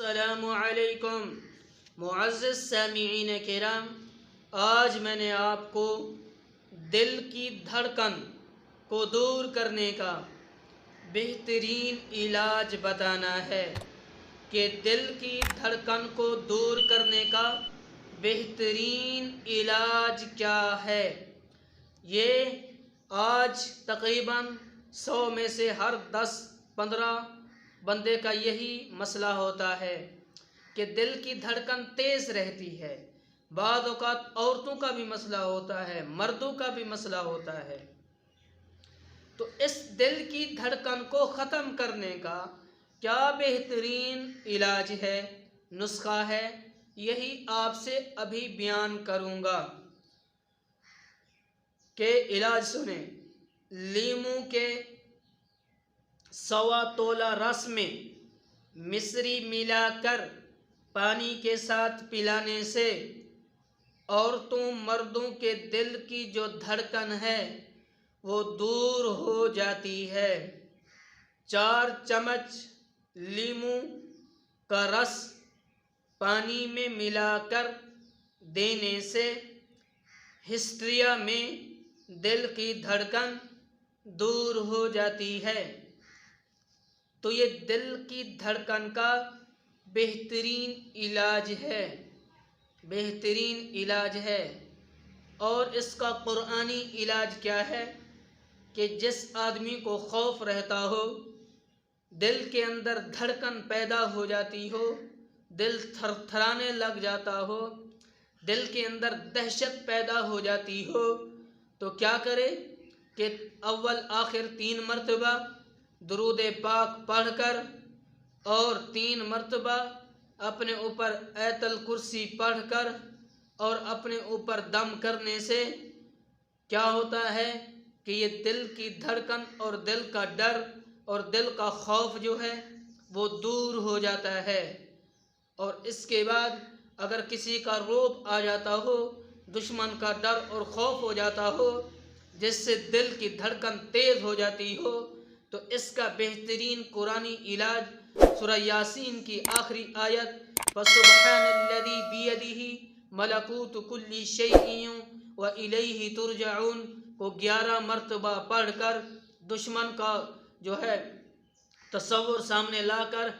अस्सलामु अलैकुम मुअज़्ज़ज़ सामिईन किराम। आज मैंने आपको दिल की धड़कन को दूर करने का बेहतरीन इलाज बताना है कि दिल की धड़कन को दूर करने का बेहतरीन इलाज क्या है। ये आज तकरीबन 100 में से हर 10-15 बंदे का यही मसला होता है कि दिल की धड़कन तेज़ रहती है। बाद औक़ात औरतों का भी मसला होता है, मर्दों का भी मसला होता है। तो इस दिल की धड़कन को ख़त्म करने का क्या बेहतरीन इलाज है, नुस्खा है, यही आपसे अभी बयान करूँगा कि इलाज सुने। लीमू के 1.25 तोला रस में मिश्री मिलाकर पानी के साथ पिलाने से औरतों मर्दों के दिल की जो धड़कन है वो दूर हो जाती है। 4 चम्मच लीमू का रस पानी में मिलाकर देने से हिस्ट्रिया में दिल की धड़कन दूर हो जाती है। तो ये दिल की धड़कन का बेहतरीन इलाज है, बेहतरीन इलाज है। और इसका कुरानी इलाज क्या है कि जिस आदमी को खौफ रहता हो, दिल के अंदर धड़कन पैदा हो जाती हो, दिल थरथराने लग जाता हो, दिल के अंदर दहशत पैदा हो जाती हो, तो क्या करे कि अव्वल आखिर 3 मरतबा दुरूद पाक पढ़कर और 3 मरतबा अपने ऊपर आयतल कुर्सी पढ़कर और अपने ऊपर दम करने से क्या होता है कि ये दिल की धड़कन और दिल का डर और दिल का खौफ जो है वो दूर हो जाता है। और इसके बाद अगर किसी का रोब आ जाता हो, दुश्मन का डर और खौफ हो जाता हो, जिससे दिल की धड़कन तेज़ हो जाती हो, तो इसका बेहतरीन कुरानी इलाज सूरह यासीन की आखिरी आयत फसुब्हानल्लज़ी बियदिही मलकूतु कुल्ली शैइन व इलैहि तुरजऊन को 11 मरतबा पढ़कर दुश्मन का जो है तस्वुर सामने लाकर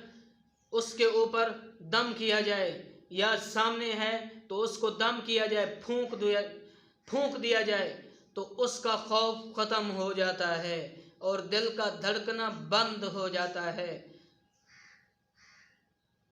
उसके ऊपर दम किया जाए, या सामने है तो उसको दम किया जाए, फूंक दिया जाए, तो उसका खौफ ख़त्म हो जाता है और दिल का धड़कना बंद हो जाता है।